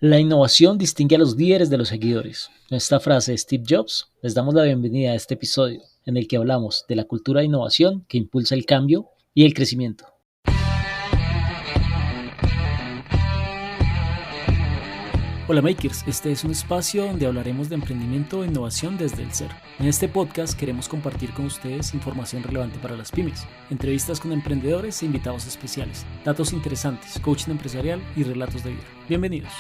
La innovación distingue a los líderes de los seguidores. Con esta frase de Steve Jobs, les damos la bienvenida a este episodio en el que hablamos de la cultura de innovación que impulsa el cambio y el crecimiento. Hola Makers, este es un espacio donde hablaremos de emprendimiento e innovación desde el cero. En este podcast queremos compartir con ustedes información relevante para las pymes, entrevistas con emprendedores e invitados especiales, datos interesantes, coaching empresarial y relatos de vida. Bienvenidos.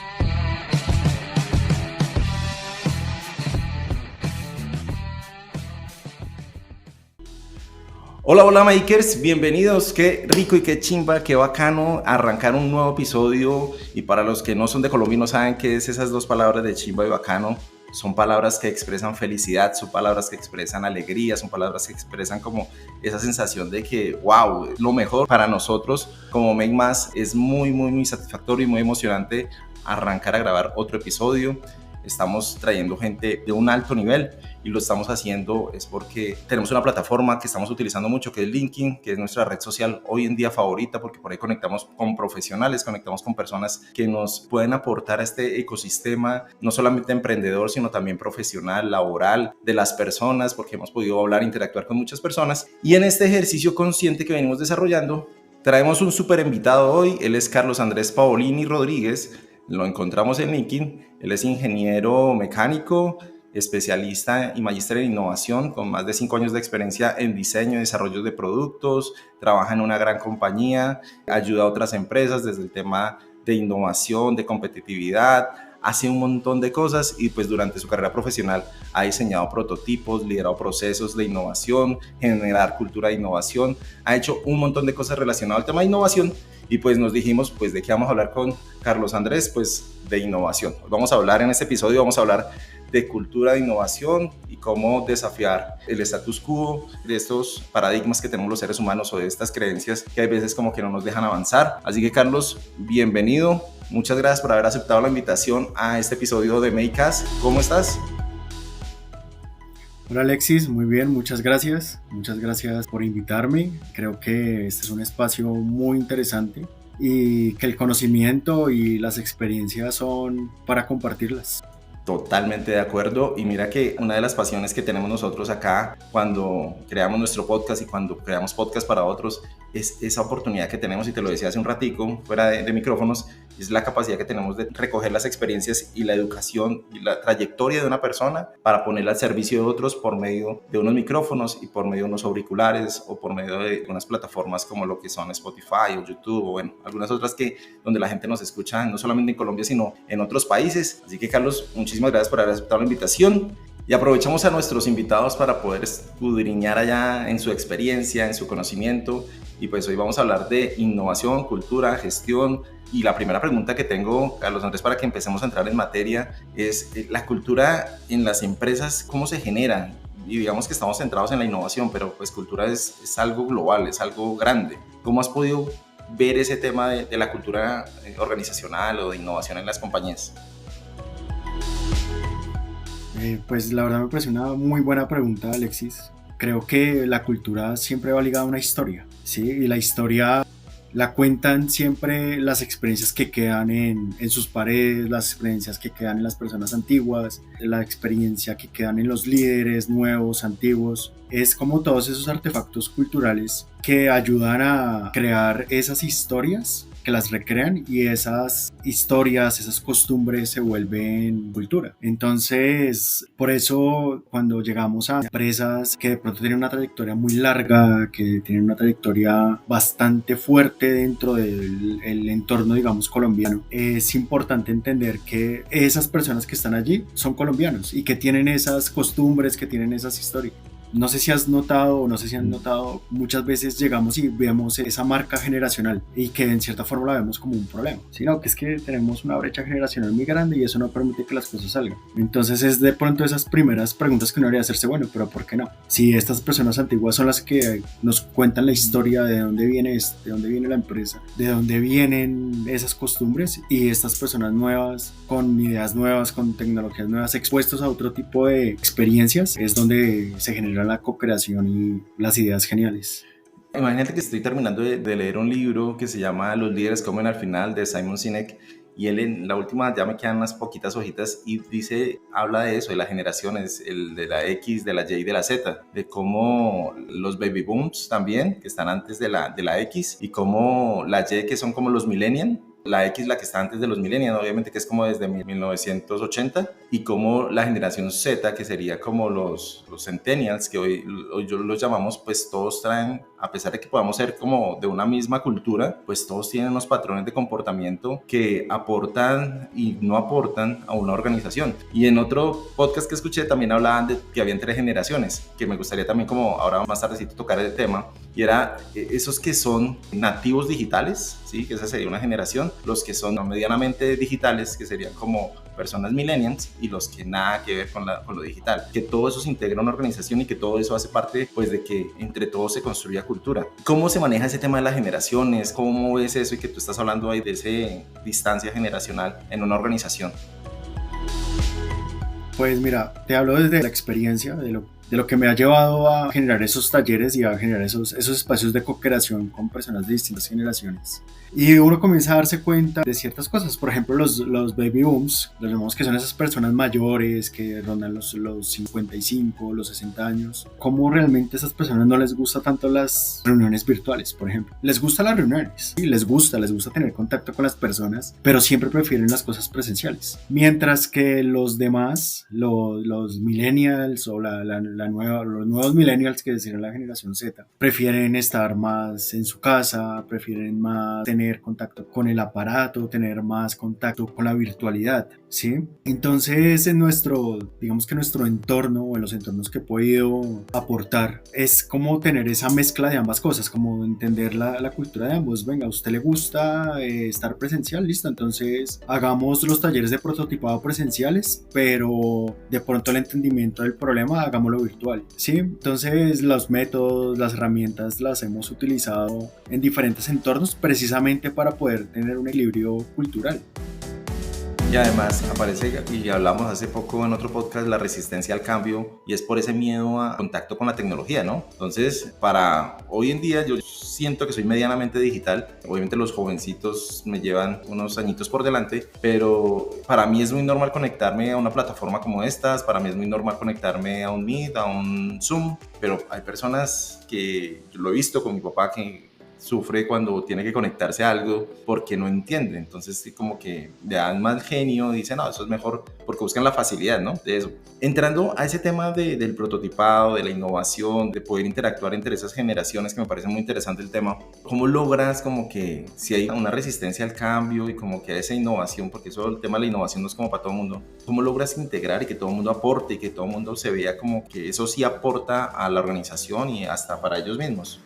Hola, hola Makers, bienvenidos, qué rico y qué chimba, qué bacano arrancar un nuevo episodio. Y para los que no son de Colombia y no saben qué es esas dos palabras de chimba y bacano, son palabras que expresan felicidad, son palabras que expresan alegría, son palabras que expresan como esa sensación de que wow, lo mejor para nosotros como Make Más. Es muy satisfactorio y muy emocionante arrancar a grabar otro episodio. Estamos trayendo gente de un alto nivel y lo estamos haciendo es porque tenemos una plataforma que estamos utilizando mucho, que es LinkedIn, que es nuestra red social hoy en día favorita, porque por ahí conectamos con profesionales, conectamos con personas que nos pueden aportar a este ecosistema, no solamente emprendedor, sino también profesional, laboral, de las personas, porque hemos podido hablar, interactuar con muchas personas. Y en este ejercicio consciente que venimos desarrollando, traemos un súper invitado hoy. Él es Carlos Andrés Paolini Rodríguez. Lo encontramos en LinkedIn. Él es ingeniero mecánico, especialista y magíster en innovación, con más de 5 años de experiencia en diseño y desarrollo de productos. Trabaja en una gran compañía, ayuda a otras empresas desde el tema de innovación, de competitividad. Hace un montón de cosas y pues durante su carrera profesional ha diseñado prototipos, liderado procesos de innovación, generar cultura de innovación, ha hecho un montón de cosas relacionadas al tema de innovación. Y pues nos dijimos, pues de qué vamos a hablar con Carlos Andrés, pues de innovación. Vamos a hablar en este episodio, vamos a hablar de cultura de innovación y cómo desafiar el status quo de estos paradigmas que tenemos los seres humanos o de estas creencias que hay veces como que no nos dejan avanzar. Así que Carlos, bienvenido. Muchas gracias por haber aceptado la invitación a este episodio de Makecast. ¿Cómo estás? Hola Alexis, muy bien, muchas gracias. Muchas gracias por invitarme. Creo que este es un espacio muy interesante y que el conocimiento y las experiencias son para compartirlas. Totalmente de acuerdo, y mira que una de las pasiones que tenemos nosotros acá cuando creamos nuestro podcast y cuando creamos podcast para otros es esa oportunidad que tenemos, y te lo decía hace un ratico fuera de micrófonos, es la capacidad que tenemos de recoger las experiencias y la educación y la trayectoria de una persona para ponerla al servicio de otros por medio de unos micrófonos y por medio de unos auriculares o por medio de unas plataformas como lo que son Spotify o YouTube o bueno, algunas otras que donde la gente nos escucha no solamente en Colombia sino en otros países. Así que Carlos, muchísimas gracias por haber aceptado la invitación. Y aprovechamos a nuestros invitados para poder escudriñar allá en su experiencia, en su conocimiento. Y pues hoy vamos a hablar de innovación, cultura, gestión. Y la primera pregunta que tengo, Carlos Andrés, para que empecemos a entrar en materia, es la cultura en las empresas, ¿cómo se genera? Y digamos que estamos centrados en la innovación, pero pues cultura es algo global, es algo grande. ¿Cómo has podido ver ese tema de la cultura organizacional o de innovación en las compañías? Pues la verdad me parece una muy buena pregunta, Alexis. Creo que la cultura siempre va ligada a una historia, ¿sí? Y la historia la cuentan siempre las experiencias que quedan en sus paredes, las experiencias que quedan en las personas antiguas, la experiencia que quedan en los líderes nuevos, antiguos. Es como todos esos artefactos culturales que ayudan a crear esas historias, que las recrean, y esas historias, esas costumbres se vuelven cultura. Entonces, por eso cuando llegamos a empresas que de pronto tienen una trayectoria muy larga, que tienen una trayectoria bastante fuerte dentro del el entorno, digamos, colombiano, es importante entender que esas personas que están allí son colombianos y que tienen esas costumbres, que tienen esas historias. No sé si has notado o no sé si han notado, muchas veces llegamos y vemos esa marca generacional y que en cierta forma la vemos como un problema, sino que es que tenemos una brecha generacional muy grande y eso no permite que las cosas salgan. Entonces es de pronto esas primeras preguntas que uno debería hacerse, bueno, pero ¿por qué no? Si estas personas antiguas son las que nos cuentan la historia de dónde viene de dónde viene la empresa, de dónde vienen esas costumbres, y estas personas nuevas, con ideas nuevas, con tecnologías nuevas, expuestos a otro tipo de experiencias, es donde se genera la co-creación y las ideas geniales. Imagínate que estoy terminando de leer un libro que se llama Los líderes comen al final, de Simon Sinek, y él en la última, ya me quedan unas poquitas hojitas, y habla de eso, de las generaciones, el de la X, de la Y y de la Z, de cómo los baby booms también, que están antes de la X, y cómo la Y, que son como los millennials, la X, la que está antes de los millennials, obviamente, que es como desde 1980, y como la generación Z, que sería como los centennials, que hoy yo los llamamos, pues todos traen, a pesar de que podamos ser como de una misma cultura, pues todos tienen unos patrones de comportamiento que aportan y no aportan a una organización. Y en otro podcast que escuché también hablaban de que habían 3 generaciones, que me gustaría también como ahora más tardecito tocar el tema, y era esos que son nativos digitales, ¿sí? Que esa sería una generación, los que son medianamente digitales, que serían como personas millennials, y los que nada que ver con lo digital, que todo eso se integra a una organización y que todo eso hace parte, pues, de que entre todos se construya cultura. ¿Cómo se maneja ese tema de las generaciones? ¿Cómo ves eso? Y que tú estás hablando ahí de esa distancia generacional en una organización. Pues mira, te hablo desde la experiencia, de lo que me ha llevado a generar esos talleres y a generar esos espacios de co-creación con personas de distintas generaciones. Y uno comienza a darse cuenta de ciertas cosas. Por ejemplo, los baby booms, los vemos que son esas personas mayores que rondan los 55, los 60 años. Cómo realmente a esas personas no les gusta tanto las reuniones virtuales, por ejemplo. Les gustan las reuniones, sí, les gusta tener contacto con las personas, pero siempre prefieren las cosas presenciales. Mientras que los demás, los millennials o los nuevos millennials, que sería la generación Z, prefieren estar más en su casa, prefieren más tener contacto con el aparato, tener más contacto con la virtualidad, ¿sí? Entonces, digamos que nuestro entorno, o en los entornos que he podido aportar, es como tener esa mezcla de ambas cosas, como entender la cultura de ambos. Venga, a usted le gusta estar presencial, listo, entonces hagamos los talleres de prototipado presenciales, pero de pronto el entendimiento del problema hagámoslo virtual, ¿sí? Entonces los métodos, las herramientas las hemos utilizado en diferentes entornos precisamente para poder tener un equilibrio cultural. Y además aparece, y hablamos hace poco en otro podcast, la resistencia al cambio, y es por ese miedo a contacto con la tecnología, ¿no? Entonces, para hoy en día yo siento que soy medianamente digital. Obviamente los jovencitos me llevan unos añitos por delante, pero para mí es muy normal conectarme a una plataforma como estas, para mí es muy normal conectarme a un Meet, a un Zoom, pero hay personas que yo lo he visto con mi papá que sufre cuando tiene que conectarse a algo porque no entiende. Entonces sí, como que le dan mal genio, dicen no, eso es mejor, porque buscan la facilidad, ¿no? De eso. Entrando a ese tema del prototipado, de la innovación, de poder interactuar entre esas generaciones, que me parece muy interesante el tema, ¿cómo logras como que si hay una resistencia al cambio y como que a esa innovación, porque eso, el tema de la innovación no es como para todo el mundo, ¿cómo logras integrar y que todo el mundo aporte y que todo el mundo se vea como que eso sí aporta a la organización y hasta para ellos mismos?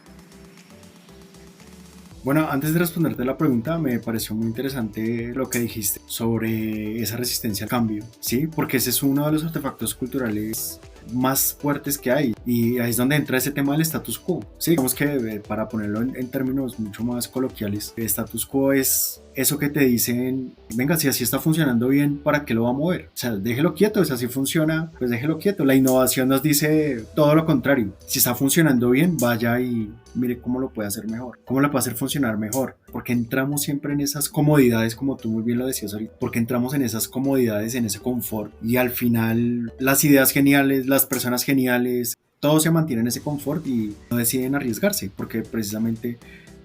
Bueno, antes de responderte la pregunta, me pareció muy interesante lo que dijiste sobre esa resistencia al cambio, ¿sí? Porque ese es uno de los artefactos culturales más fuertes que hay, y ahí es donde entra ese tema del status quo, ¿sí? Digamos que para ponerlo en términos mucho más coloquiales, el status quo es eso que te dicen, venga, si así está funcionando bien, ¿para qué lo va a mover? O sea, déjelo quieto, si así funciona, pues déjelo quieto. La innovación nos dice todo lo contrario. Si está funcionando bien, vaya y mire cómo lo puede hacer mejor, cómo lo puede hacer funcionar mejor, porque entramos siempre en esas comodidades, como tú muy bien lo decías ahorita, porque entramos en esas comodidades, en ese confort, y al final las ideas geniales, las personas geniales, todos se mantienen en ese confort y no deciden arriesgarse, porque precisamente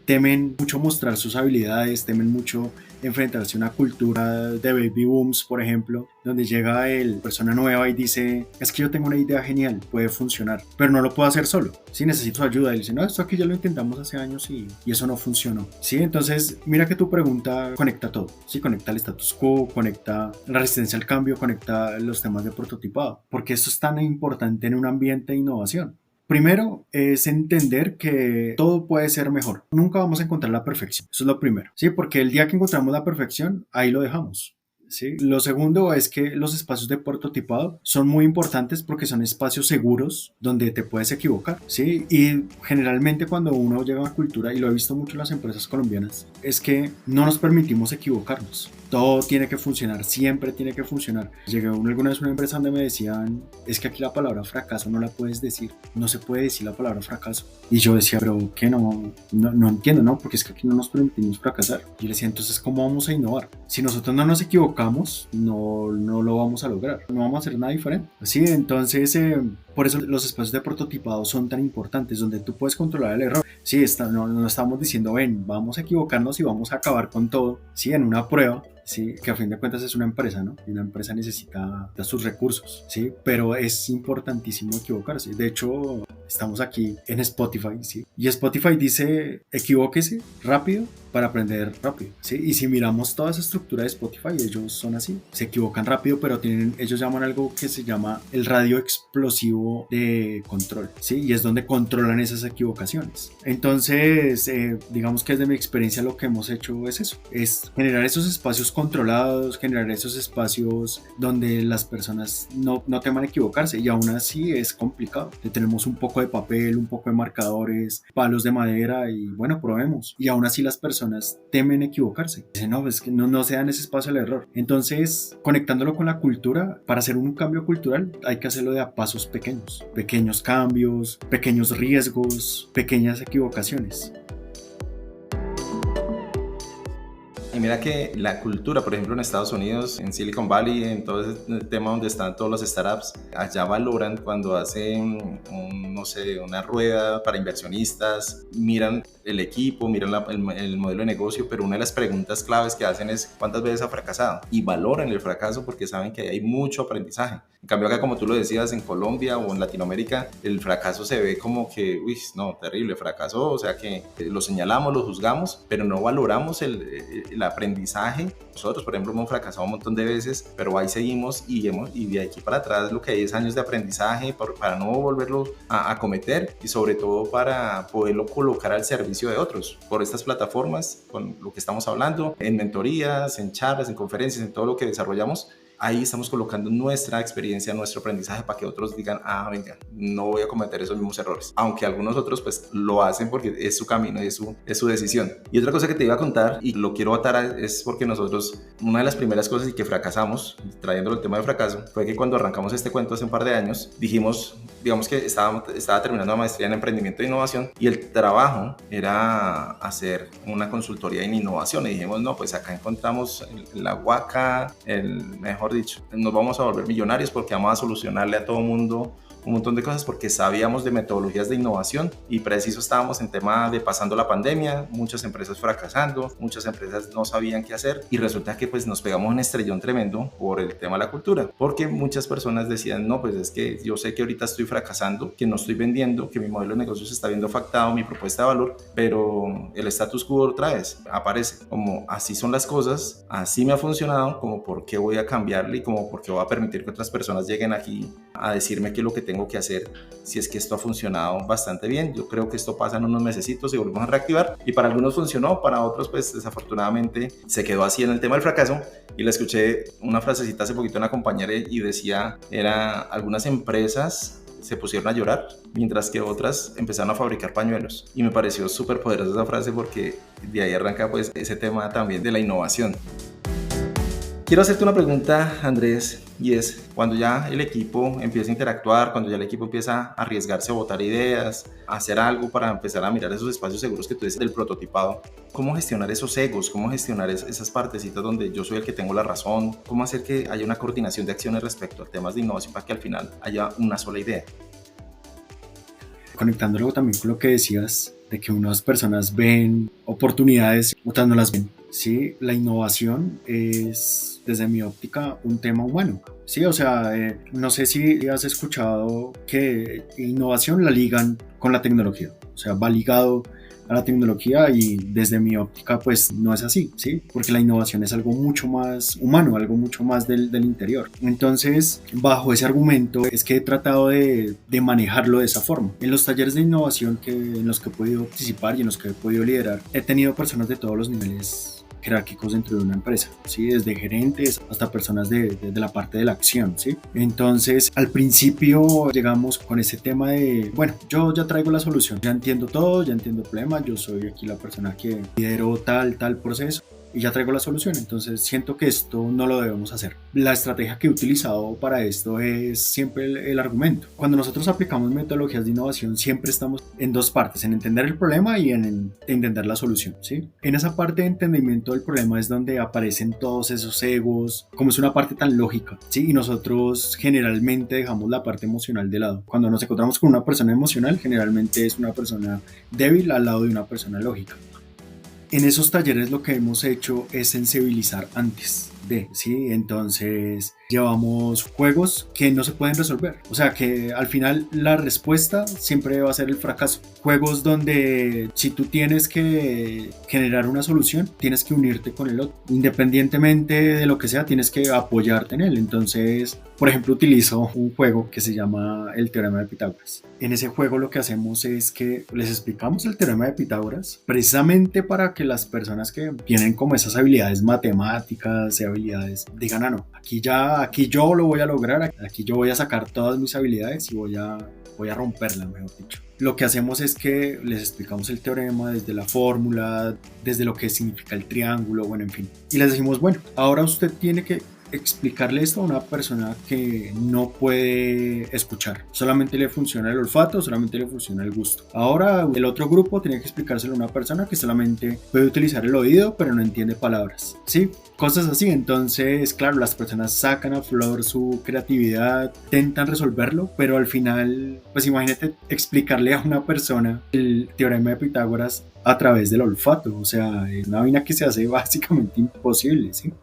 temen mucho mostrar sus habilidades, temen mucho enfrentarse a una cultura de baby booms, por ejemplo, donde llega el persona nueva y dice, es que yo tengo una idea genial, puede funcionar, pero no lo puedo hacer solo, sí, necesito ayuda. Y dice, no, esto aquí ya lo intentamos hace años y eso no funcionó, sí. Entonces mira que tu pregunta conecta todo, sí, conecta el status quo, conecta la resistencia al cambio, conecta los temas de prototipado, porque eso es tan importante en un ambiente de innovación. Primero es entender que todo puede ser mejor. Nunca vamos a encontrar la perfección. Eso es lo primero, ¿sí? Porque el día que encontramos la perfección, ahí lo dejamos, ¿sí? Lo segundo es que los espacios de prototipado son muy importantes porque son espacios seguros donde te puedes equivocar, ¿sí? Y generalmente cuando uno llega a una cultura, y lo he visto mucho en las empresas colombianas, es que no nos permitimos equivocarnos. Todo tiene que funcionar, siempre tiene que funcionar. Llegué alguna vez a una empresa donde me decían, es que aquí la palabra fracaso no la puedes decir, no se puede decir la palabra fracaso. Y yo decía, pero ¿qué? No entiendo, ¿no? Porque es que aquí no nos permitimos fracasar. Y yo le decía, entonces, ¿cómo vamos a innovar? Si nosotros no nos equivocamos, no lo vamos a lograr, no vamos a hacer nada diferente. Sí, entonces, por eso los espacios de prototipado son tan importantes, donde tú puedes controlar el error. Sí, no estamos diciendo, ven, vamos a equivocarnos y vamos a acabar con todo, sí, en una prueba. Sí, que a fin de cuentas es una empresa, ¿no? Y una empresa necesita sus recursos, ¿sí? Pero es importantísimo equivocarse. De hecho, estamos aquí en Spotify, ¿sí? Y Spotify dice, equivóquese rápido para aprender rápido, ¿sí? Y si miramos toda esa estructura de Spotify, ellos son así. Se equivocan rápido, pero ellos llaman algo que se llama el radio explosivo de control, ¿sí? Y es donde controlan esas equivocaciones. Entonces, digamos que desde mi experiencia lo que hemos hecho es eso, es generar esos espacios controlados, generar esos espacios donde las personas no teman equivocarse, y aún así es complicado. Tenemos un poco de papel, un poco de marcadores, palos de madera y bueno, probemos. Y aún así las personas temen equivocarse. Dicen, no, es que no se dan ese espacio al error. Entonces, conectándolo con la cultura, para hacer un cambio cultural hay que hacerlo de a pasos pequeños. Pequeños cambios, pequeños riesgos, pequeñas equivocaciones. Y mira que la cultura, por ejemplo, en Estados Unidos, en Silicon Valley, en todo ese tema donde están todos los startups, allá valoran cuando hacen, no sé, una rueda para inversionistas, miran el equipo, miran el modelo de negocio, pero una de las preguntas claves que hacen es ¿cuántas veces ha fracasado? Y valoran el fracaso porque saben que hay mucho aprendizaje. En cambio acá, como tú lo decías, en Colombia o en Latinoamérica, el fracaso se ve como que, uy, no, terrible, fracasó, o sea que lo señalamos, lo juzgamos, pero no valoramos el aprendizaje. Nosotros, por ejemplo, hemos fracasado un montón de veces, pero ahí seguimos y de aquí para atrás lo que hay es años de aprendizaje para no volverlo a cometer y sobre todo para poderlo colocar al servicio de otros por estas plataformas, con lo que estamos hablando, en mentorías, en charlas, en conferencias, en todo lo que desarrollamos. Ahí estamos colocando nuestra experiencia, nuestro aprendizaje para que otros digan, venga, no voy a cometer esos mismos errores. Aunque algunos otros pues lo hacen porque es su camino y es su decisión. Y otra cosa que te iba a contar y lo quiero atar es porque nosotros, una de las primeras cosas y que fracasamos, trayéndolo el tema de fracaso, fue que cuando arrancamos este cuento hace un par de años, digamos que estaba terminando la maestría en emprendimiento e innovación y el trabajo era hacer una consultoría en innovación y dijimos, no, pues acá encontramos la huaca, el mejor dicho, nos vamos a volver millonarios porque vamos a solucionarle a todo mundo un montón de cosas porque sabíamos de metodologías de innovación y preciso estábamos en tema de pasando la pandemia, muchas empresas fracasando, muchas empresas no sabían qué hacer y resulta que pues nos pegamos un estrellón tremendo por el tema de la cultura, porque muchas personas decían, no, pues es que yo sé que ahorita estoy fracasando, que no estoy vendiendo, que mi modelo de negocio se está viendo afectado, mi propuesta de valor, pero el status quo otra vez aparece como así son las cosas, así me ha funcionado, como por qué voy a cambiarle y como por qué voy a permitir que otras personas lleguen aquí a decirme qué es lo que tengo que hacer si es que esto ha funcionado bastante bien. Yo creo que esto pasa en unos mesecitos y volvemos a reactivar y para algunos funcionó, para otros pues desafortunadamente se quedó así en el tema del fracaso. Y le escuché una frasecita hace poquito a una compañera y decía, algunas empresas se pusieron a llorar, mientras que otras empezaron a fabricar pañuelos. Y me pareció súper poderosa esa frase porque de ahí arranca pues ese tema también de la innovación. Quiero hacerte una pregunta, Andrés, y es, cuando ya el equipo empieza a interactuar, cuando ya el equipo empieza a arriesgarse a botar ideas, a hacer algo para empezar a mirar esos espacios seguros que tú dices del prototipado, ¿cómo gestionar esos egos? ¿Cómo gestionar esas partecitas donde yo soy el que tengo la razón? ¿Cómo hacer que haya una coordinación de acciones respecto a temas de innovación para que al final haya una sola idea? Conectándolo también con lo que decías, de que unas personas ven oportunidades, otras no las ven. Sí, la innovación es, desde mi óptica, un tema humano. Sí, o sea, no sé si has escuchado que innovación la ligan con la tecnología. O sea, va ligado a la tecnología y desde mi óptica pues no es así, ¿sí? Porque la innovación es algo mucho más humano, algo mucho más del interior. Entonces, bajo ese argumento es que he tratado de manejarlo de esa forma. En los talleres de innovación en los que he podido participar y en los que he podido liderar, he tenido personas de todos los niveles jerárquicos dentro de una empresa, ¿sí? Desde gerentes hasta personas de la parte de la acción, ¿sí? Entonces, al principio llegamos con ese tema de, bueno, yo ya traigo la solución, ya entiendo todo, ya entiendo el problema, yo soy aquí la persona que lidero tal proceso y ya traigo la solución, entonces siento que esto no lo debemos hacer. La estrategia que he utilizado para esto es siempre el argumento. Cuando nosotros aplicamos metodologías de innovación siempre estamos en dos partes, en entender el problema y en entender la solución, ¿sí? En esa parte de entendimiento del problema es donde aparecen todos esos egos, como es una parte tan lógica, ¿sí? Y nosotros generalmente dejamos la parte emocional de lado. Cuando nos encontramos con una persona emocional, generalmente es una persona débil al lado de una persona lógica. En esos talleres lo que hemos hecho es sensibilizar antes de, ¿sí? Entonces llevamos juegos que no se pueden resolver, o sea que al final la respuesta siempre va a ser el fracaso. Juegos donde si tú tienes que generar una solución, tienes que unirte con el otro, independientemente de lo que sea, tienes que apoyarte en él. Entonces, por ejemplo, utilizo un juego que se llama el teorema de Pitágoras. En ese juego lo que hacemos es que les explicamos el teorema de Pitágoras precisamente para que las personas que tienen como esas habilidades matemáticas y habilidades digan, no, aquí yo lo voy a lograr, aquí yo voy a sacar todas mis habilidades y voy a romperla, mejor dicho. Lo que hacemos es que les explicamos el teorema desde la fórmula, desde lo que significa el triángulo, bueno, en fin. Y les decimos, bueno, ahora usted tiene que explicarle esto a una persona que no puede escuchar, solamente le funciona el olfato, solamente le funciona el gusto. Ahora el otro grupo tiene que explicárselo a una persona que solamente puede utilizar el oído pero no entiende palabras, ¿sí? Cosas así. Entonces, claro, las personas sacan a flor su creatividad, intentan resolverlo, pero al final, pues imagínate explicarle a una persona el teorema de Pitágoras a través del olfato, o sea, es una vaina que se hace básicamente imposible, ¿sí?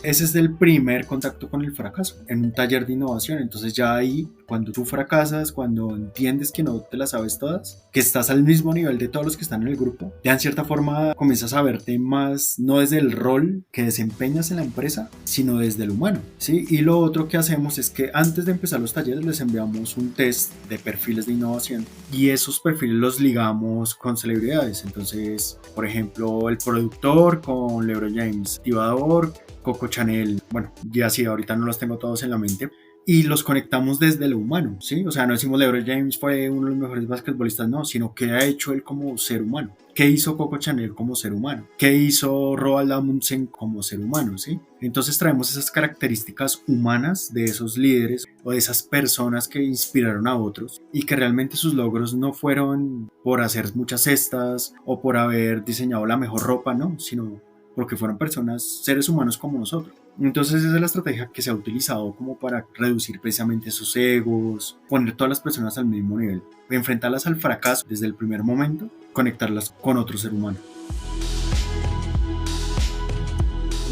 Ese es el primer contacto con el fracaso en un taller de innovación. Entonces ya ahí, cuando tú fracasas, cuando entiendes que no te las sabes todas, que estás al mismo nivel de todos los que están en el grupo, ya en cierta forma comienzas a verte más, no desde el rol que desempeñas en la empresa, sino desde el humano, ¿sí? Y lo otro que hacemos es que antes de empezar los talleres les enviamos un test de perfiles de innovación y esos perfiles los ligamos con celebridades. Entonces, por ejemplo, el productor con LeBron James, activador Coco Chanel, bueno, ya sí, ahorita no los tengo todos en la mente, y los conectamos desde lo humano, ¿sí? O sea, no decimos LeBron James fue uno de los mejores basquetbolistas, no, sino que ha hecho él como ser humano. ¿Qué hizo Coco Chanel como ser humano? ¿Qué hizo Roald Amundsen como ser humano, sí? Entonces traemos esas características humanas de esos líderes o de esas personas que inspiraron a otros y que realmente sus logros no fueron por hacer muchas cestas o por haber diseñado la mejor ropa, no, sino porque fueron personas, seres humanos como nosotros. Entonces esa es la estrategia que se ha utilizado como para reducir precisamente esos egos, poner todas las personas al mismo nivel, enfrentarlas al fracaso desde el primer momento, conectarlas con otro ser humano.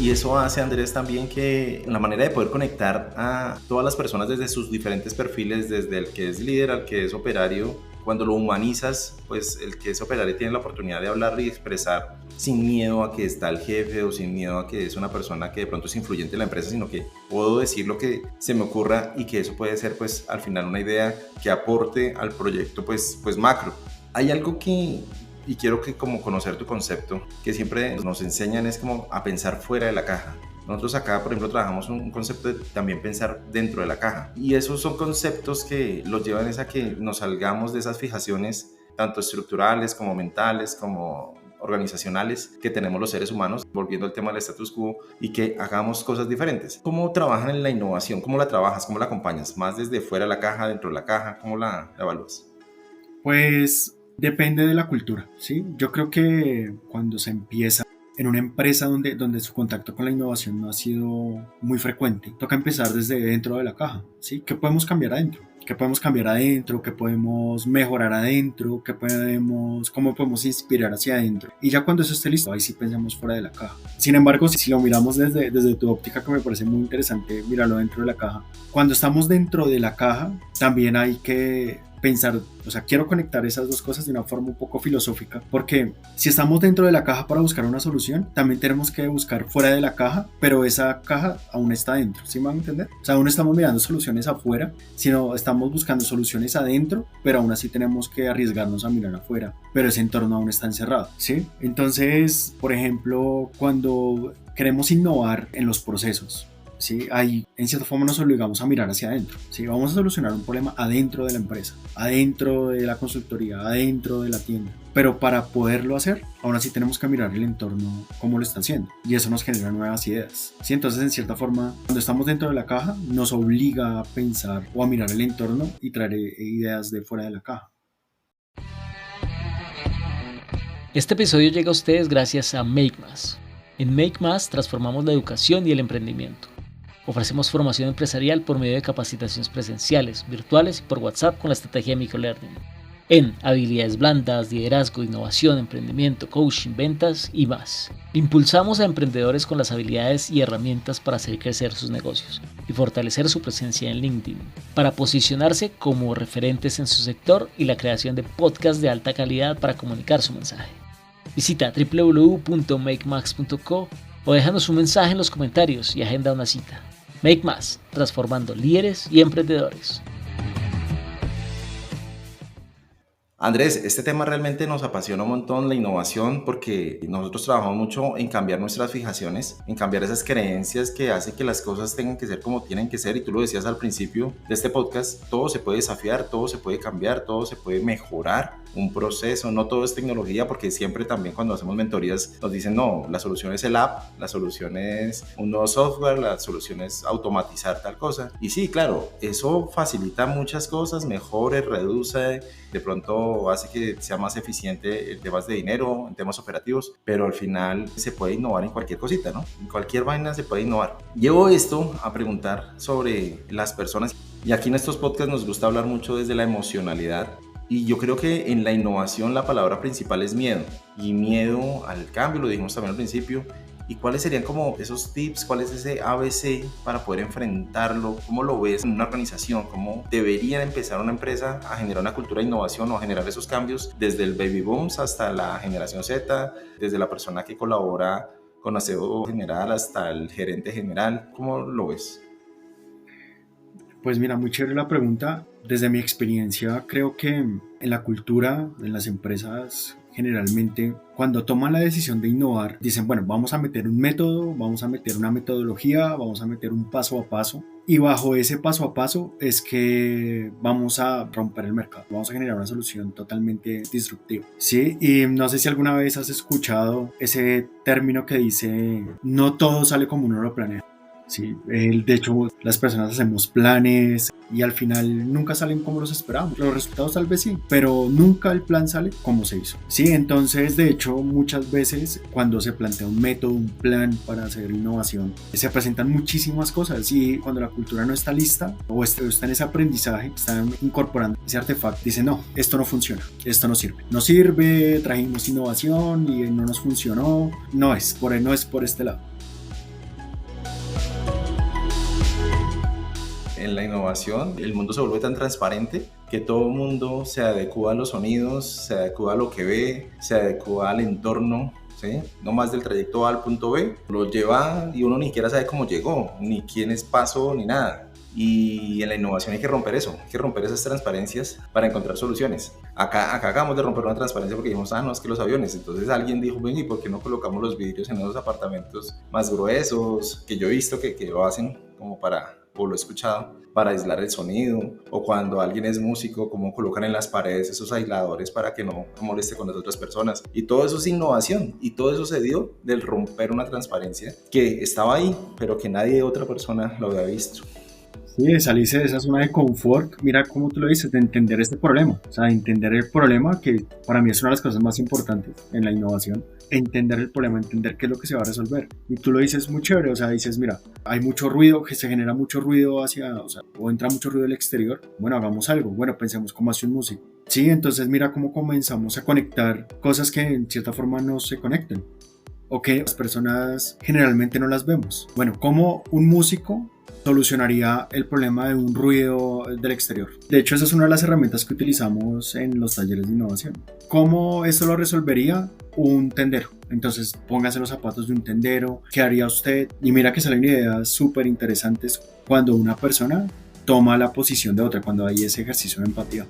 Y eso hace, Andrés, también que la manera de poder conectar a todas las personas desde sus diferentes perfiles, desde el que es líder al que es operario, cuando lo humanizas, pues el que es operario tiene la oportunidad de hablar y expresar sin miedo a que está el jefe o sin miedo a que es una persona que de pronto es influyente en la empresa, sino que puedo decir lo que se me ocurra y que eso puede ser pues al final una idea que aporte al proyecto pues macro. Hay algo que, y quiero que como conocer tu concepto, que siempre nos enseñan es como a pensar fuera de la caja. Nosotros acá, por ejemplo, trabajamos un concepto de también pensar dentro de la caja. Y esos son conceptos que los llevan a que nos salgamos de esas fijaciones, tanto estructurales como mentales, como organizacionales, que tenemos los seres humanos, volviendo al tema del status quo, y que hagamos cosas diferentes. ¿Cómo trabajan en la innovación? ¿Cómo la trabajas? ¿Cómo la acompañas? ¿Más desde fuera de la caja, dentro de la caja? ¿Cómo la evalúas? Pues depende de la cultura, ¿sí? Yo creo que cuando se empieza en una empresa donde su contacto con la innovación no ha sido muy frecuente, toca empezar desde dentro de la caja, ¿sí? ¿Qué podemos cambiar adentro? ¿Qué podemos cambiar adentro? ¿Qué podemos mejorar adentro? ¿Cómo podemos inspirar hacia adentro? Y ya cuando eso esté listo, ahí sí pensamos fuera de la caja. Sin embargo, si lo miramos desde tu óptica, que me parece muy interesante mirarlo dentro de la caja, cuando estamos dentro de la caja, también hay que pensar, o sea, quiero conectar esas dos cosas de una forma un poco filosófica, porque si estamos dentro de la caja para buscar una solución, también tenemos que buscar fuera de la caja, pero esa caja aún está dentro, ¿sí me van a entender? O sea, aún no estamos mirando soluciones afuera, sino estamos buscando soluciones adentro, pero aún así tenemos que arriesgarnos a mirar afuera, pero ese entorno aún está encerrado, ¿sí? Entonces, por ejemplo, cuando queremos innovar en los procesos, ¿sí? Ahí en cierta forma nos obligamos a mirar hacia adentro, ¿sí? Vamos a solucionar un problema adentro de la empresa, adentro de la consultoría, adentro de la tienda, pero para poderlo hacer aún así tenemos que mirar el entorno cómo lo está haciendo y eso nos genera nuevas ideas, ¿sí? Entonces en cierta forma cuando estamos dentro de la caja nos obliga a pensar o a mirar el entorno y traer ideas de fuera de la caja. Este episodio llega a ustedes gracias a MakeMass. En MakeMass transformamos la educación y el emprendimiento. Ofrecemos formación empresarial por medio de capacitaciones presenciales, virtuales y por WhatsApp con la estrategia de microlearning. En habilidades blandas, liderazgo, innovación, emprendimiento, coaching, ventas y más. Impulsamos a emprendedores con las habilidades y herramientas para hacer crecer sus negocios y fortalecer su presencia en LinkedIn, para posicionarse como referentes en su sector y la creación de podcasts de alta calidad para comunicar su mensaje. Visita www.makemax.co o déjanos un mensaje en los comentarios y agenda una cita. MakeMass, transformando líderes y emprendedores. Andrés, este tema realmente nos apasiona un montón, la innovación, porque nosotros trabajamos mucho en cambiar nuestras fijaciones, en cambiar esas creencias que hacen que las cosas tengan que ser como tienen que ser. Y tú lo decías al principio de este podcast, todo se puede desafiar, todo se puede cambiar, todo se puede mejorar, un proceso, no todo es tecnología, porque siempre también cuando hacemos mentorías nos dicen, no, la solución es el app, la solución es un nuevo software, la solución es automatizar tal cosa. Y sí, claro, eso facilita muchas cosas, mejore, reduce, de pronto hace que sea más eficiente en temas de dinero, en temas operativos, pero al final se puede innovar en cualquier cosita, ¿no? En cualquier vaina se puede innovar. Llevo esto a preguntar sobre las personas, y aquí en estos podcasts nos gusta hablar mucho desde la emocionalidad, y yo creo que en la innovación la palabra principal es miedo, y miedo al cambio, lo dijimos también al principio. ¿Y cuáles serían como esos tips? ¿Cuál es ese ABC para poder enfrentarlo? ¿Cómo lo ves en una organización? ¿Cómo debería empezar una empresa a generar una cultura de innovación o a generar esos cambios desde el baby booms hasta la generación Z, desde la persona que colabora con aseo general hasta el gerente general? ¿Cómo lo ves? Pues mira, muy chévere la pregunta. Desde mi experiencia, creo que en la cultura, en las empresas, generalmente, cuando toman la decisión de innovar, dicen, bueno, vamos a meter un método, vamos a meter una metodología, vamos a meter un paso a paso. Y bajo ese paso a paso es que vamos a romper el mercado, vamos a generar una solución totalmente disruptiva. Sí, y no sé si alguna vez has escuchado ese término que dice, no todo sale como uno lo planea. Sí, de hecho las personas hacemos planes y al final nunca salen como los esperábamos. Los resultados tal vez sí, pero nunca el plan sale como se hizo. Sí, entonces de hecho muchas veces cuando se plantea un método, un plan para hacer innovación, se presentan muchísimas cosas y cuando la cultura no está lista o está en ese aprendizaje, están incorporando ese artefacto, dicen no, esto no funciona, esto no sirve. No sirve, trajimos innovación y no nos funcionó, no es por este lado. En la innovación, el mundo se vuelve tan transparente que todo el mundo se adecua a los sonidos, se adecua a lo que ve, se adecua al entorno, ¿sí? No más del trayecto A al punto B, lo lleva y uno ni siquiera sabe cómo llegó, ni quiénes pasó, ni nada. Y en la innovación hay que romper eso, hay que romper esas transparencias para encontrar soluciones. Acá acabamos de romper una transparencia porque dijimos, no, es que los aviones. Entonces alguien dijo, ven, ¿y por qué no colocamos los vidrios en esos apartamentos más gruesos? Que yo he visto que lo hacen como para, o lo he escuchado, para aislar el sonido, o cuando alguien es músico, cómo colocan en las paredes esos aisladores para que no moleste con las otras personas. Y todo eso es innovación, y todo eso se dio del romper una transparencia que estaba ahí, pero que nadie otra persona lo había visto. Sí, de salirse de esa zona de confort, mira cómo tú lo dices, de entender este problema, o sea, de entender el problema, que para mí es una de las cosas más importantes en la innovación, entender el problema, entender qué es lo que se va a resolver. Y tú lo dices muy chévere, o sea, dices, mira, hay mucho ruido, que se genera mucho ruido o entra mucho ruido del exterior, bueno, hagamos algo, bueno, pensemos cómo hace un músico. Sí, entonces mira cómo comenzamos a conectar cosas que en cierta forma no se conectan, o que las personas generalmente no las vemos. Bueno, como un músico solucionaría el problema de un ruido del exterior. De hecho, esa es una de las herramientas que utilizamos en los talleres de innovación. ¿Cómo esto lo resolvería? Un tendero. Entonces, póngase los zapatos de un tendero. ¿Qué haría usted? Y mira que salen ideas súper interesantes cuando una persona toma la posición de otra, cuando hay ese ejercicio de empatía.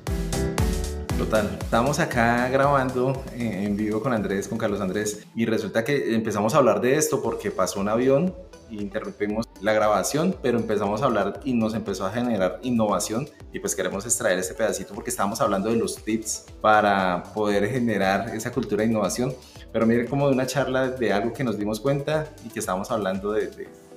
Total, estamos acá grabando en vivo con Andrés, con Carlos Andrés, y resulta que empezamos a hablar de esto porque pasó un avión y interrumpimos la grabación, pero empezamos a hablar y nos empezó a generar innovación, y pues queremos extraer ese pedacito porque estábamos hablando de los tips para poder generar esa cultura de innovación. Pero miren, como de una charla de algo que nos dimos cuenta y que estábamos hablando de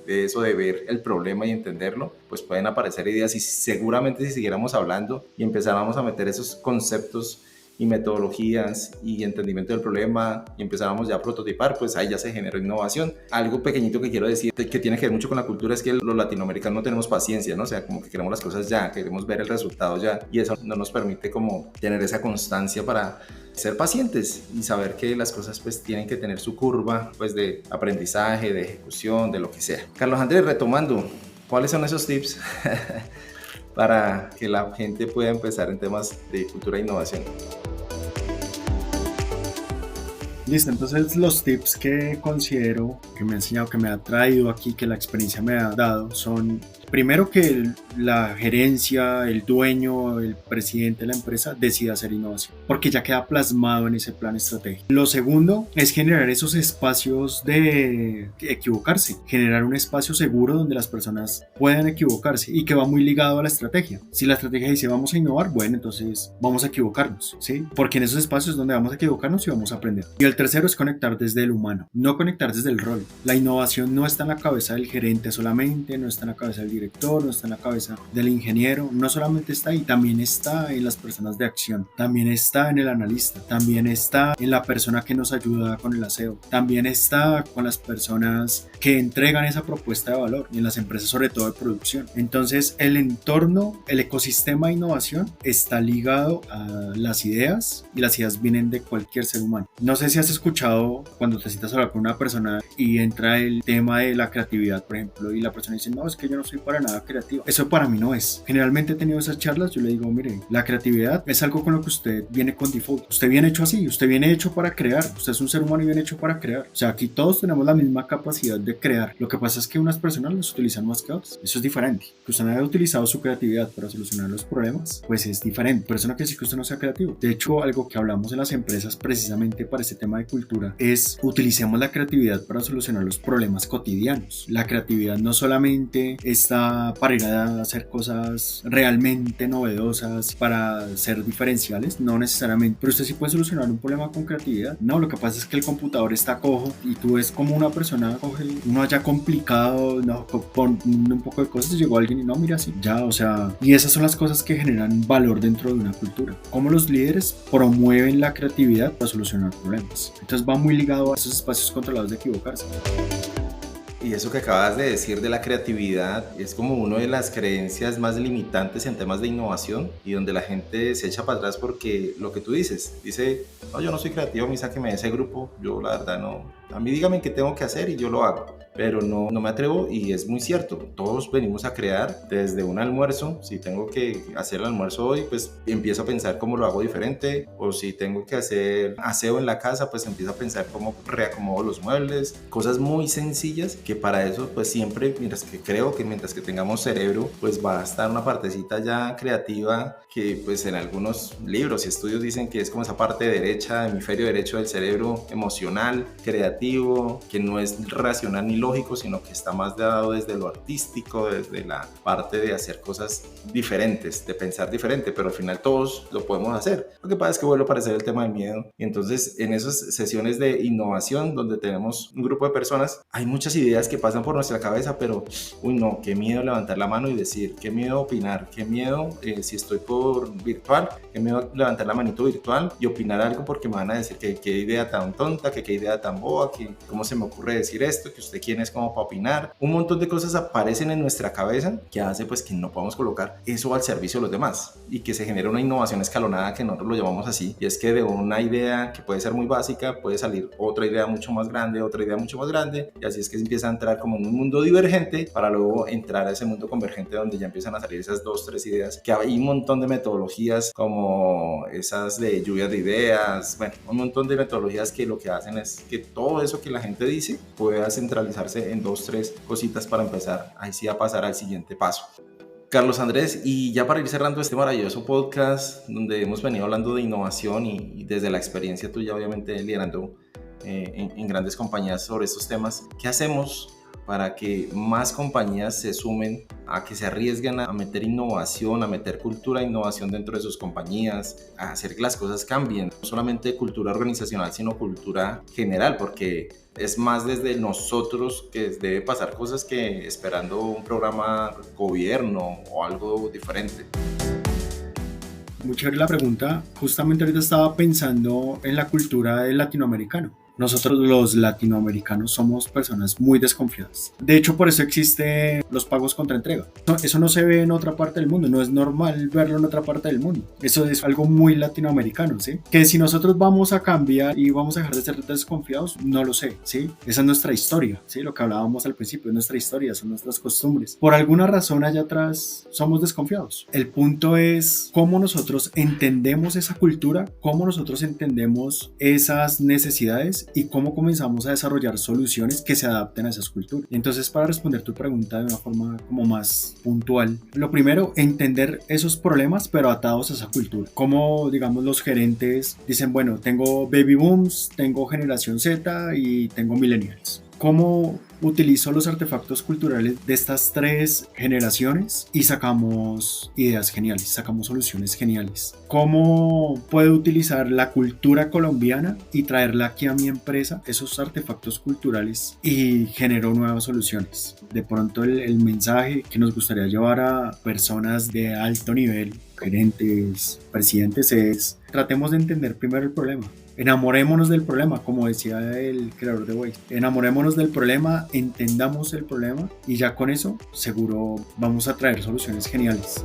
eso, de ver el problema y entenderlo, pues pueden aparecer ideas, y seguramente si siguiéramos hablando y empezáramos a meter esos conceptos y metodologías y entendimiento del problema y empezáramos ya a prototipar, pues ahí ya se generó innovación. Algo pequeñito que quiero decir que tiene que ver mucho con la cultura es que los latinoamericanos no tenemos paciencia, ¿no? O sea, como que queremos las cosas ya, queremos ver el resultado ya, y eso no nos permite como tener esa constancia para ser pacientes y saber que las cosas pues tienen que tener su curva pues de aprendizaje, de ejecución, de lo que sea. Carlos Andrés, retomando, ¿cuáles son esos tips para que la gente pueda empezar en temas de cultura e innovación? Listo, entonces los tips que considero que me ha enseñado, que me ha traído aquí, que la experiencia me ha dado, son primero que la gerencia, el dueño, el presidente de la empresa decida hacer innovación, porque ya queda plasmado en ese plan estratégico. Lo segundo es generar esos espacios de equivocarse, generar un espacio seguro donde las personas puedan equivocarse y que va muy ligado a la estrategia. Si la estrategia dice vamos a innovar, bueno, entonces vamos a equivocarnos, ¿sí? Porque en esos espacios es donde vamos a equivocarnos y vamos a aprender. Y el tercero es conectar desde el humano, no conectar desde el rol. La innovación no está en la cabeza del gerente solamente, no está en la cabeza del director, no está en la cabeza del ingeniero, no solamente está ahí, también está en las personas de acción, también está en el analista, también está en la persona que nos ayuda con el aseo, también está con las personas que entregan esa propuesta de valor y en las empresas sobre todo de producción. Entonces el entorno, el ecosistema de innovación está ligado a las ideas, y las ideas vienen de cualquier ser humano. No sé si has escuchado cuando te sientas a hablar con una persona y entra el tema de la creatividad, por ejemplo, y la persona dice, no, es que yo no soy para nada creativo. Eso para mí no es. Generalmente he tenido esas charlas, yo le digo, mire, la creatividad es algo con lo que usted viene con default. Usted viene hecho así, usted viene hecho para crear. Usted es un ser humano y viene hecho para crear. O sea, aquí todos tenemos la misma capacidad de crear. Lo que pasa es que unas personas las utilizan más que otras. Eso es diferente. Que usted no haya utilizado su creatividad para solucionar los problemas, pues es diferente. Pero eso no quiere decir que usted no sea creativo. De hecho, algo que hablamos en las empresas precisamente para este tema de cultura es utilicemos la creatividad para solucionar los problemas cotidianos. La creatividad no solamente está para ir a hacer cosas realmente novedosas, para ser diferenciales, no necesariamente, pero usted sí puede solucionar un problema con creatividad. No, lo que pasa es que el computador está cojo y tú ves como una persona coge uno haya complicado, no, con un poco de cosas, llegó alguien y no, mira así, ya, o sea, y esas son las cosas que generan valor dentro de una cultura. Cómo los líderes promueven la creatividad para solucionar problemas. Entonces va muy ligado a esos espacios controlados de equivocarse. Y eso que acabas de decir de la creatividad es como una de las creencias más limitantes en temas de innovación, y donde la gente se echa para atrás porque lo que tú dice, no, yo no soy creativo, a mí sáqueme de ese grupo, yo la verdad no, a mí dígame qué tengo que hacer y yo lo hago. Pero no me atrevo, y es muy cierto, todos venimos a crear desde un almuerzo. Si tengo que hacer el almuerzo hoy, pues empiezo a pensar cómo lo hago diferente, o si tengo que hacer aseo en la casa, pues empiezo a pensar cómo reacomodo los muebles, cosas muy sencillas que para eso pues siempre, mientras que tengamos cerebro, pues va a estar una partecita ya creativa que pues en algunos libros y estudios dicen que es como esa parte derecha, hemisferio derecho del cerebro emocional, creativo, que no es racional ni lógico, sino que está más dado desde lo artístico, desde la parte de hacer cosas diferentes, de pensar diferente, pero al final todos lo podemos hacer. Lo que pasa es que vuelve a aparecer el tema del miedo, y entonces en esas sesiones de innovación donde tenemos un grupo de personas, hay muchas ideas que pasan por nuestra cabeza, pero uy no, qué miedo levantar la mano y decir, qué miedo opinar, qué miedo si estoy por virtual, qué miedo levantar la manito virtual y opinar algo porque me van a decir que qué idea tan tonta, que qué idea tan boba, que cómo se me ocurre decir esto, que usted quién quién es como para opinar. Un montón de cosas aparecen en nuestra cabeza que hace pues que no podamos colocar eso al servicio de los demás y que se genera una innovación escalonada, que nosotros lo llamamos así, y es que de una idea que puede ser muy básica puede salir otra idea mucho más grande, otra idea mucho más grande, y así es que se empieza a entrar como en un mundo divergente para luego entrar a ese mundo convergente donde ya empiezan a salir esas 2-3 ideas, que hay un montón de metodologías como esas de lluvia de ideas, bueno, un montón de metodologías que lo que hacen es que todo eso que la gente dice pueda centralizarse en 2-3 cositas para empezar ahí sí a pasar al siguiente paso. Carlos Andrés, y ya para ir cerrando este maravilloso podcast donde hemos venido hablando de innovación y desde la experiencia tuya obviamente liderando en grandes compañías sobre estos temas, ¿qué hacemos para que más compañías se sumen a que se arriesguen a meter innovación, a meter cultura de innovación dentro de sus compañías, a hacer que las cosas cambien? No solamente cultura organizacional, sino cultura general, porque es más desde nosotros que debe pasar cosas que esperando un programa gobierno o algo diferente. Muy chévere la pregunta. Justamente ahorita estaba pensando en la cultura del latinoamericano. Nosotros los latinoamericanos somos personas muy desconfiadas. De hecho, por eso existen los pagos contra entrega. Eso no se ve en otra parte del mundo, no es normal verlo en otra parte del mundo. Eso es algo muy latinoamericano, ¿sí? Que si nosotros vamos a cambiar y vamos a dejar de ser desconfiados, no lo sé, ¿sí? Esa es nuestra historia, ¿sí? Lo que hablábamos al principio, es nuestra historia, son nuestras costumbres. Por alguna razón allá atrás somos desconfiados. El punto es cómo nosotros entendemos esa cultura, cómo nosotros entendemos esas necesidades y cómo comenzamos a desarrollar soluciones que se adapten a esas culturas. Entonces, para responder tu pregunta de una forma como más puntual, lo primero, entender esos problemas pero atados a esa cultura. Como, digamos, los gerentes dicen, bueno, tengo baby booms, tengo generación Z y tengo millennials. ¿Cómo utilizo los artefactos culturales de estas 3 generaciones y sacamos ideas geniales, sacamos soluciones geniales? ¿Cómo puedo utilizar la cultura colombiana y traerla aquí a mi empresa, esos artefactos culturales, y genero nuevas soluciones? De pronto el mensaje que nos gustaría llevar a personas de alto nivel, gerentes, presidentes, es: tratemos de entender primero el problema. Enamorémonos del problema, como decía el creador de Waze. Enamorémonos del problema, entendamos el problema y ya con eso seguro vamos a traer soluciones geniales.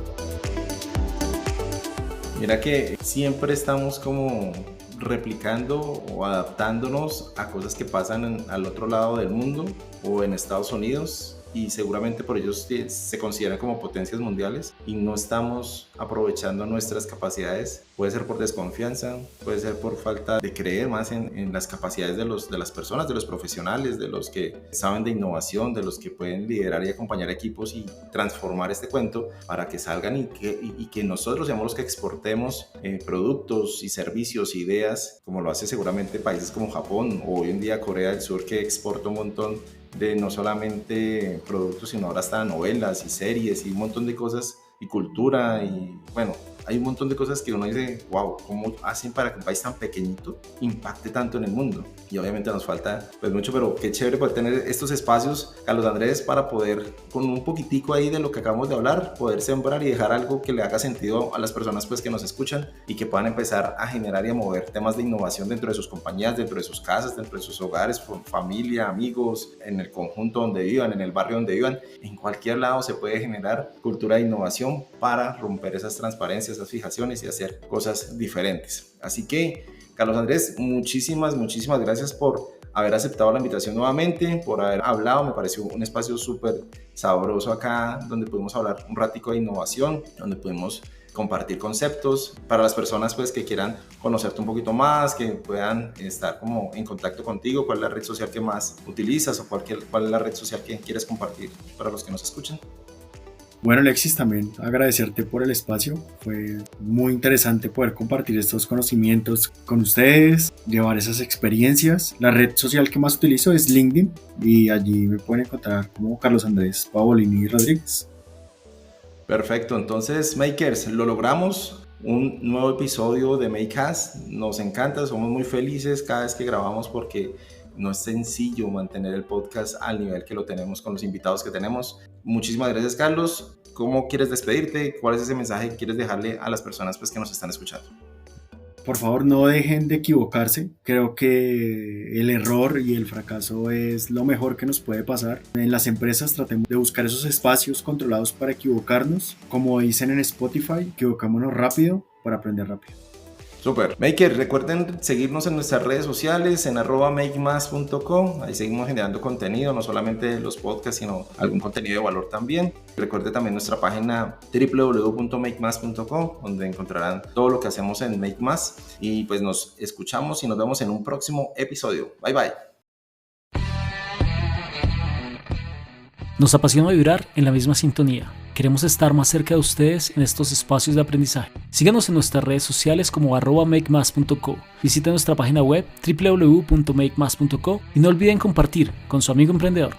Mira que siempre estamos como replicando o adaptándonos a cosas que pasan al otro lado del mundo o en Estados Unidos, y seguramente por ellos se consideran como potencias mundiales y no estamos aprovechando nuestras capacidades. Puede ser por desconfianza, puede ser por falta de creer más en las capacidades de las personas, de los profesionales, de los que saben de innovación, de los que pueden liderar y acompañar equipos y transformar este cuento para que salgan y que nosotros seamos los que exportemos productos y servicios, ideas, como lo hace seguramente países como Japón o hoy en día Corea del Sur, que exporta un montón de no solamente productos, sino ahora hasta novelas y series y un montón de cosas, y cultura, y bueno, hay un montón de cosas que uno dice, wow, ¿cómo hacen para que un país tan pequeñito impacte tanto en el mundo? Y obviamente nos falta pues mucho, pero qué chévere poder tener estos espacios, Carlos Andrés, para poder, con un poquitico ahí de lo que acabamos de hablar, poder sembrar y dejar algo que le haga sentido a las personas pues que nos escuchan y que puedan empezar a generar y a mover temas de innovación dentro de sus compañías, dentro de sus casas, dentro de sus hogares, con familia, amigos, en el conjunto donde vivan, en el barrio donde vivan. En cualquier lado se puede generar cultura de innovación para romper esas transparencias, esas fijaciones y hacer cosas diferentes. Así que, Carlos Andrés, muchísimas gracias por haber aceptado la invitación nuevamente, por haber hablado. Me pareció un espacio súper sabroso acá, donde pudimos hablar un ratico de innovación, donde pudimos compartir conceptos para las personas pues que quieran conocerte un poquito más, que puedan estar como en contacto contigo. ¿Cuál es la red social que más utilizas o cuál es la red social que quieres compartir para los que nos escuchan? Bueno, Alexis, también agradecerte por el espacio. Fue muy interesante poder compartir estos conocimientos con ustedes, llevar esas experiencias. La red social que más utilizo es LinkedIn y allí me pueden encontrar como Carlos Andrés Pavolini Rodríguez. Perfecto, entonces Makers, lo logramos. Un nuevo episodio de Makecast. Nos encanta, somos muy felices cada vez que grabamos porque no es sencillo mantener el podcast al nivel que lo tenemos con los invitados que tenemos. Muchísimas gracias, Carlos. ¿Cómo quieres despedirte? ¿Cuál es ese mensaje que quieres dejarle a las personas pues, que nos están escuchando? Por favor, no dejen de equivocarse. Creo que el error y el fracaso es lo mejor que nos puede pasar. En las empresas tratemos de buscar esos espacios controlados para equivocarnos. Como dicen en Spotify, equivocémonos rápido para aprender rápido. Super. Maker, recuerden seguirnos en nuestras redes sociales en @makemas.co. Ahí seguimos generando contenido, no solamente los podcasts, sino algún contenido de valor también. Recuerde también nuestra página www.makemas.co, donde encontrarán todo lo que hacemos en Make Más. Y pues nos escuchamos y nos vemos en un próximo episodio. Bye bye. Nos apasiona vibrar en la misma sintonía. Queremos estar más cerca de ustedes en estos espacios de aprendizaje. Síganos en nuestras redes sociales como @makemas.co. Visiten nuestra página web www.makemas.co y no olviden compartir con su amigo emprendedor.